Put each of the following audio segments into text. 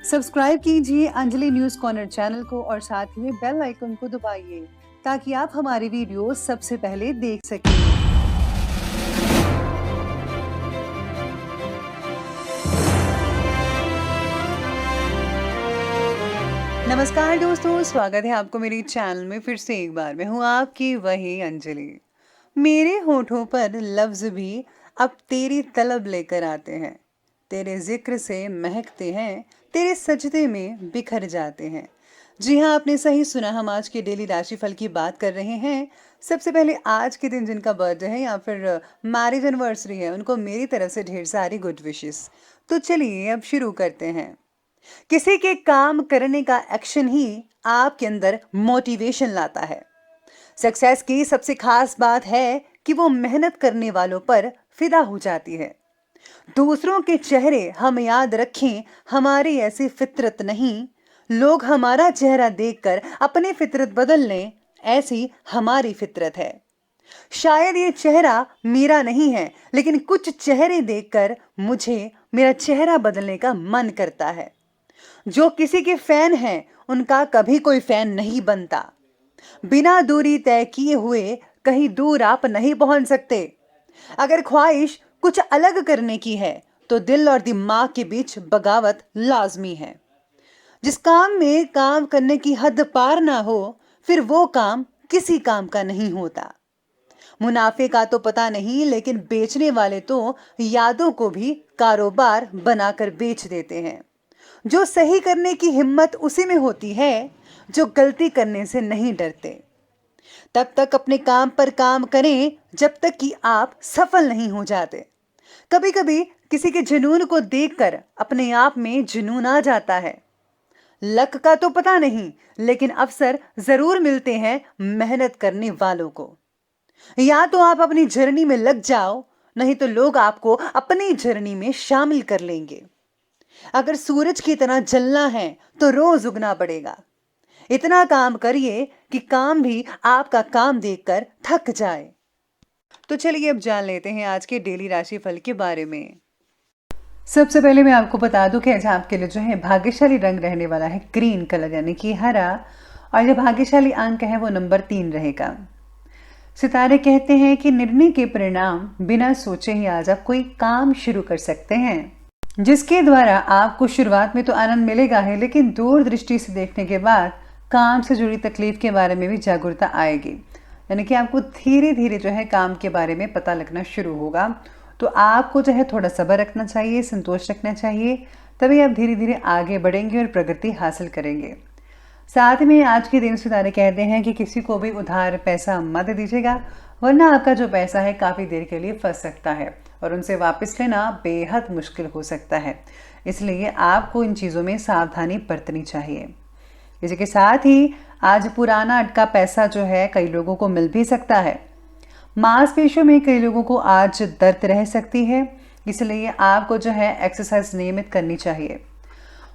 Subscribe कीजिए Anjali news corner channel को और साथ ही बेल आइकन को दबाइए ताकि आप हमारी वीडियो सबसे पहले देख सकें। नमस्कार दोस्तों, स्वागत है आपको मेरे चैनल में फिर से एक बार। मैं हूँ आपकी वही अंजलि। मेरे होठों पर लफ्ज भी अब तेरी तलब लेकर आते हैं, तेरे जिक्र से महकते हैं, तेरे सजदे में बिखर जाते हैं। जी हाँ, आपने सही सुना, हम आज के डेली राशिफल की बात कर रहे हैं। सबसे पहले आज के दिन जिनका बर्थडे है या फिर मैरिज एनिवर्सरी है, उनको मेरी तरफ से ढेर सारी गुड विशेस। तो चलिए अब शुरू करते हैं। किसी के काम करने का एक्शन ही आपके अंदर मोटिवेशन लाता है। सक्सेस की सबसे खास बात है कि वो मेहनत करने वालों पर फिदा हो जाती है। दूसरों के चेहरे हम याद रखें, हमारी ऐसी फितरत नहीं। लोग हमारा चेहरा देखकर अपनी फितरत बदल लें, ऐसी हमारी फितरत है। शायद ये चेहरा मेरा नहीं है, लेकिन कुछ चेहरे देखकर मुझे मेरा चेहरा बदलने का मन करता है। जो किसी के फैन हैं, उनका कभी कोई फैन नहीं बनता। बिना दूरी तय किए हुए कहीं दूर आप नहीं पहुंच सकते। अगर ख्वाहिश कुछ अलग करने की है तो दिल और दिमाग के बीच बगावत लाजमी है। जिस काम में काम करने की हद पार ना हो, फिर वो काम किसी काम का नहीं होता। मुनाफे का तो पता नहीं, लेकिन बेचने वाले तो यादों को भी कारोबार बनाकर बेच देते हैं। जो सही करने की हिम्मत उसी में होती है जो गलती करने से नहीं डरते। तब तक अपने काम पर काम करें जब तक कि आप सफल नहीं हो जाते। कभी कभी किसी के जुनून को देखकर अपने आप में जुनून आ जाता है। लक का तो पता नहीं, लेकिन अवसर जरूर मिलते हैं मेहनत करने वालों को। या तो आप अपनी जर्नी में लग जाओ, नहीं तो लोग आपको अपनी जर्नी में शामिल कर लेंगे। अगर सूरज की तरह जलना है तो रोज उगना पड़ेगा। इतना काम करिए कि काम भी आपका काम देखकर थक जाए। तो चलिए अब जान लेते हैं आज के डेली राशिफल के बारे में। सबसे पहले मैं आपको बता दूं कि आज आपके लिए जो है भाग्यशाली रंग रहने वाला है ग्रीन कलर यानी कि हरा, और जो भाग्यशाली अंक है वो नंबर 3 रहेगा। सितारे कहते हैं कि निर्णय के परिणाम बिना सोचे ही आज आप कोई काम शुरू कर सकते हैं, जिसके द्वारा आपको शुरुआत में तो आनंद मिलेगा है, लेकिन दूरदृष्टि से देखने के बाद काम से जुड़ी तकलीफ के बारे में भी जागरूकता आएगी। यानी कि आपको धीरे धीरे जो है काम के बारे में पता लगना शुरू होगा। तो आपको जो है थोड़ा सब्र रखना चाहिए, संतोष रखना चाहिए, तभी आप धीरे धीरे आगे बढ़ेंगे और प्रगति हासिल करेंगे। साथ में आज के दिन सितारे कहते हैं कि किसी को भी उधार पैसा मत दीजिएगा, वरना आपका जो पैसा है काफ़ी देर के लिए फंस सकता है और उनसे वापस लेना बेहद मुश्किल हो सकता है। इसलिए आपको इन चीज़ों में सावधानी बरतनी चाहिए। इसी के साथ ही आज पुराना अटका पैसा जो है कई लोगों को मिल भी सकता है। मांसपेशियों में कई लोगों को आज दर्द रह सकती है, इसलिए आपको जो है एक्सरसाइज नियमित करनी चाहिए।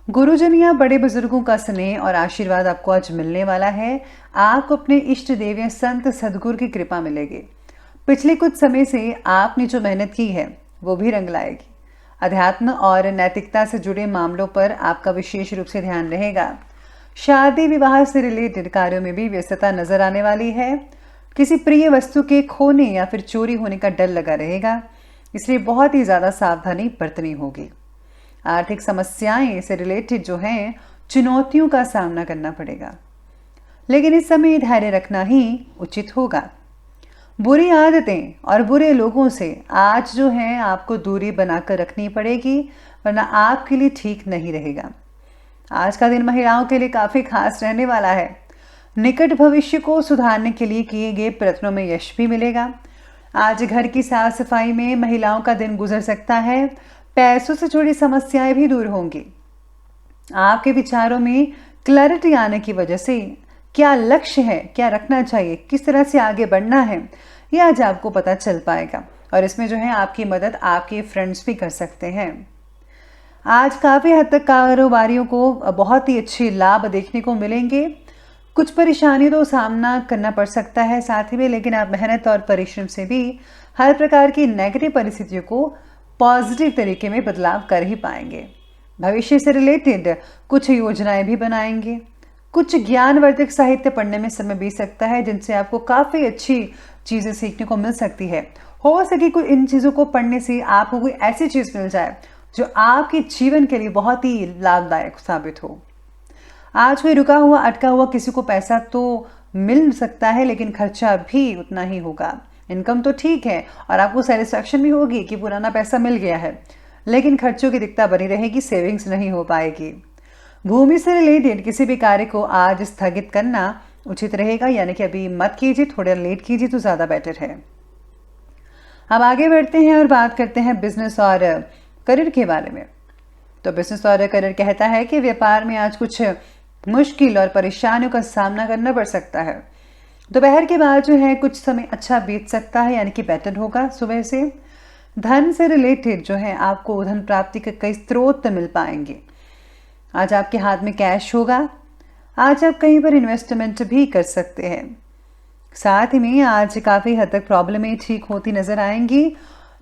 गुरुजन या बड़े बुजुर्गों का स्नेह और आशीर्वाद आपको आज मिलने वाला है। आपको अपने इष्ट देव या संत सदगुरु की कृपा मिलेगी। पिछले कुछ समय से आपने जो मेहनत की है वो भी रंग लाएगी। अध्यात्म और नैतिकता से जुड़े मामलों पर आपका विशेष रूप से ध्यान रहेगा। शादी विवाह से रिलेटेड कार्यों में भी व्यस्तता नजर आने वाली है। किसी प्रिय वस्तु के खोने या फिर चोरी होने का डर लगा रहेगा, इसलिए बहुत ही ज्यादा सावधानी बरतनी होगी। आर्थिक समस्याएं से रिलेटेड जो हैं चुनौतियों का सामना करना पड़ेगा, लेकिन इस समय धैर्य रखना ही उचित होगा। बुरी आदतें और बुरे लोगों से आज जो है आपको दूरी बनाकर रखनी पड़ेगी, वरना आपके लिए ठीक नहीं रहेगा। आज का दिन महिलाओं के लिए काफी खास रहने वाला है। निकट भविष्य को सुधारने के लिए किए गए प्रयत्नों में यश भी मिलेगा। आज घर की साफ सफाई में महिलाओं का दिन गुजर सकता है। पैसों से जुड़ी समस्याएं भी दूर होंगी। आपके विचारों में क्लैरिटी आने की वजह से क्या लक्ष्य है, क्या रखना चाहिए, किस तरह से आगे बढ़ना है, यह आज आपको पता चल पाएगा। और इसमें जो है आपकी मदद आपके फ्रेंड्स भी कर सकते हैं। आज काफ़ी हद तक कारोबारियों को बहुत ही अच्छे लाभ देखने को मिलेंगे। कुछ परेशानियों तो सामना करना पड़ सकता है साथ ही में, लेकिन आप मेहनत और परिश्रम से भी हर प्रकार की नेगेटिव परिस्थितियों को पॉजिटिव तरीके में बदलाव कर ही पाएंगे। भविष्य से रिलेटेड कुछ योजनाएं भी बनाएंगे। कुछ ज्ञानवर्धक साहित्य पढ़ने में समय बीत सकता है, जिनसे आपको काफ़ी अच्छी चीज़ें सीखने को मिल सकती है। हो सके कोई इन चीज़ों को पढ़ने से आपको कोई ऐसी चीज़ मिल जाए जो आपके जीवन के लिए बहुत ही लाभदायक साबित हो। आज कोई रुका हुआ अटका हुआ किसी को पैसा तो मिल सकता है, लेकिन खर्चा भी उतना ही होगा। इनकम तो ठीक है और आपको सेटिस्फैक्शन भी होगी कि पुराना पैसा मिल गया है, लेकिन खर्चों की दिक्कत बनी रहेगी, सेविंग्स नहीं हो पाएगी। भूमि से रिलेटेड किसी भी कार्य को आज स्थगित करना उचित रहेगा, यानी कि अभी मत कीजिए, थोड़ा लेट कीजिए तो ज़्यादा बेटर है। अब आगे बढ़ते हैं और बात करते हैं बिजनेस और करियर के बारे में। तो बिजनेस और करियर कहता है कि व्यापार में आज कुछ मुश्किल और परेशानियों का सामना करना पड़ सकता है। दोपहर के बाद जो है कुछ समय अच्छा बीत सकता है, यानी कि बेटर होगा सुबह से। धन से रिलेटेड जो है आपको धन प्राप्ति के कई स्रोत मिल पाएंगे। आज आपके हाथ में कैश होगा। आज आप कहीं पर इन्वेस्टमेंट भी कर सकते हैं। साथ ही में आज काफ़ी हद तक प्रॉब्लमें ठीक होती नजर आएंगी,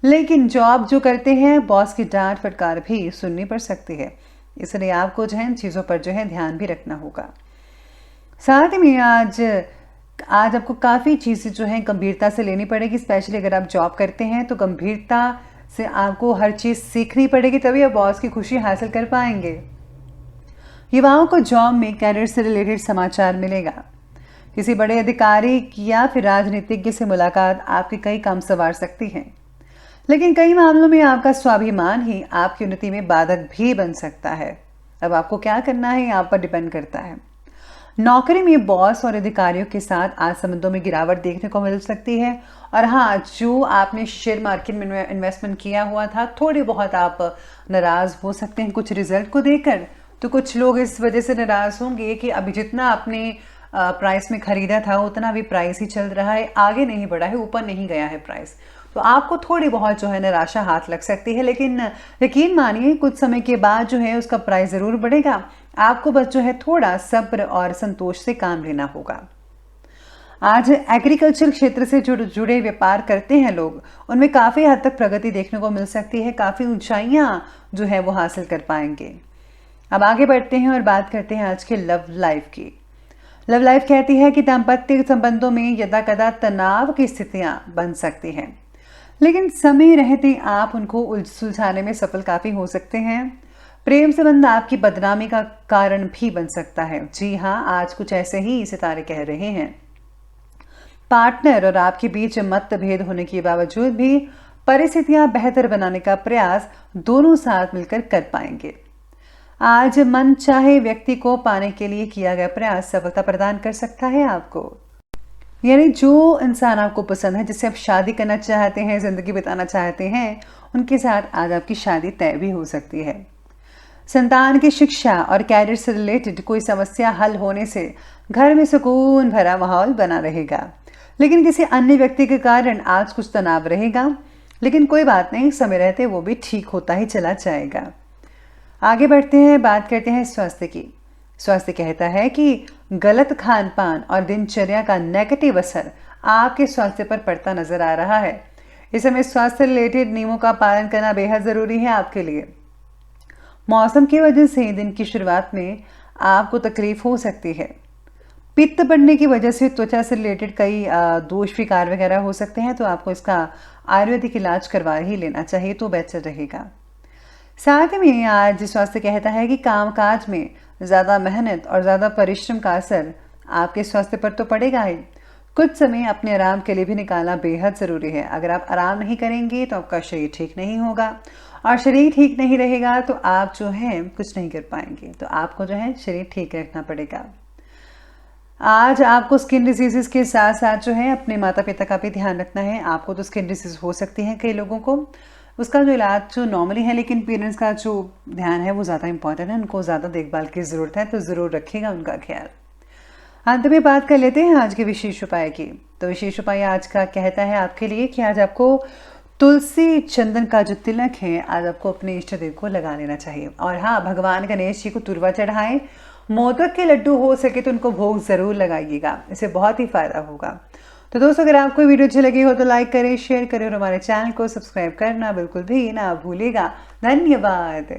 लेकिन जॉब जो करते हैं बॉस की डांट फटकार भी सुननी पड़ सकती है, इसलिए आपको जो है इन चीज़ों पर जो है ध्यान भी रखना होगा। साथ ही में आज आपको काफ़ी चीज़ें जो हैं गंभीरता से लेनी पड़ेगी। स्पेशली अगर आप जॉब करते हैं तो गंभीरता से आपको हर चीज़ सीखनी पड़ेगी, तभी आप बॉस की खुशी हासिल कर पाएंगे। युवाओं को जॉब में कैरियर से रिलेटेड समाचार मिलेगा। किसी बड़े अधिकारी या फिर राजनीतिज्ञ से मुलाकात आपके कई काम संवार सकती है, लेकिन कई मामलों में आपका स्वाभिमान ही आपकी उन्नति में बाधक भी बन सकता है। अब आपको क्या करना है आप पर डिपेंड करता है। नौकरी में बॉस और अधिकारियों के साथ आज संबंधों में गिरावट देखने को मिल सकती है। और हाँ, जो आपने शेयर मार्केट में इन्वेस्टमेंट किया हुआ था, थोड़ी बहुत आप नाराज़ हो सकते हैं कुछ रिजल्ट को देखकर। तो कुछ लोग इस वजह से नाराज़ होंगे कि अभी जितना आपने प्राइस में खरीदा था उतना भी प्राइस ही चल रहा है, आगे नहीं बढ़ा है, ऊपर नहीं गया है प्राइस। तो आपको थोड़ी बहुत जो है निराशा हाथ लग सकती है, लेकिन यकीन मानिए कुछ समय के बाद जो है उसका प्राइस ज़रूर बढ़ेगा। आपको बस जो है थोड़ा सब्र और संतोष से काम लेना होगा। आज एग्रीकल्चर क्षेत्र से जुड़े व्यापार करते हैं लोग, उनमें काफ़ी हद तक प्रगति देखने को मिल सकती है, काफ़ी ऊंचाइयां जो है वो हासिल कर पाएंगे। अब आगे बढ़ते हैं और बात करते हैं आज के लव लाइफ की। लव लाइफ कहती है कि दाम्पत्य संबंधों में यदा कदा तनाव की स्थितियां बन सकती हैं, लेकिन समय रहते आप उनको सुलझाने में सफल काफ़ी हो सकते हैं। प्रेम संबंध आपकी बदनामी का कारण भी बन सकता है। जी हाँ, आज कुछ ऐसे ही सितारे कह रहे हैं। पार्टनर और आपके बीच मतभेद होने के बावजूद भी परिस्थितियां बेहतर बनाने का प्रयास दोनों साथ मिलकर कर पाएंगे। आज मन चाहे व्यक्ति को पाने के लिए किया गया प्रयास सफलता प्रदान कर सकता है आपको। यानी जो इंसान आपको पसंद है, जिससे आप शादी करना चाहते हैं, जिंदगी बिताना चाहते हैं, उनके साथ आज आपकी शादी तय भी हो सकती है। संतान की शिक्षा और कैरियर से रिलेटेड कोई समस्या हल होने से घर में सुकून भरा माहौल बना रहेगा, लेकिन किसी अन्य व्यक्ति के कारण आज कुछ तनाव रहेगा, लेकिन कोई बात नहीं, समय रहते वो भी ठीक होता ही चला जाएगा। आगे बढ़ते हैं, बात करते हैं स्वास्थ्य की। स्वास्थ्य कहता है कि गलत खान पान और दिनचर्या का नेगेटिव असर आपके स्वास्थ्य पर पड़ता नजर आ रहा है। इस समय स्वास्थ्य रिलेटेड नियमों का पालन करना बेहद ज़रूरी है आपके लिए। मौसम की वजह से दिन की शुरुआत में आपको तकलीफ हो सकती है। पित्त बढ़ने की वजह से त्वचा से रिलेटेड कई दोष विकार वगैरह हो सकते हैं, तो आपको इसका आयुर्वेदिक इलाज करवा ही लेना चाहिए तो बेहतर रहेगा। साथ में आज स्वास्थ्य कहता है कि कामकाज में ज़्यादा मेहनत और ज़्यादा परिश्रम का असर आपके स्वास्थ्य पर तो पड़ेगा ही। कुछ समय अपने आराम के लिए भी निकालना बेहद ज़रूरी है। अगर आप आराम नहीं करेंगे तो आपका शरीर ठीक नहीं होगा, और शरीर ठीक नहीं रहेगा तो आप जो है कुछ नहीं कर पाएंगे। तो आपको जो है शरीर ठीक रखना पड़ेगा। आज आपको स्किन डिजीज़ के साथ साथ जो है अपने माता पिता का भी ध्यान रखना है। आपको तो स्किन डिजीज़ हो सकती है कई लोगों को, उसका जो इलाज जो नॉर्मली है, लेकिन पेरेंट्स का जो ध्यान है वो ज़्यादा इंपॉर्टेंट है, उनको ज़्यादा देखभाल की ज़रूरत है, तो ज़रूर रखिएगा उनका ख्याल। अंत में बात कर लेते हैं आज के विशेष उपाय की। तो विशेष उपाय आज का कहता है आपके लिए कि आज आपको तुलसी चंदन का जो तिलक है आज आपको अपने इष्ट देव को लगा लेना चाहिए। और हाँ, भगवान गणेश जी को तुरवा चढ़ाएं। मोदक के लड्डू हो सके तो उनको भोग ज़रूर लगाइएगा, इससे बहुत ही फ़ायदा होगा। तो दोस्तों, अगर आपको वीडियो अच्छी लगी हो तो लाइक करें, शेयर करें और हमारे चैनल को सब्सक्राइब करना बिल्कुल भी ना भूलिएगा। धन्यवाद।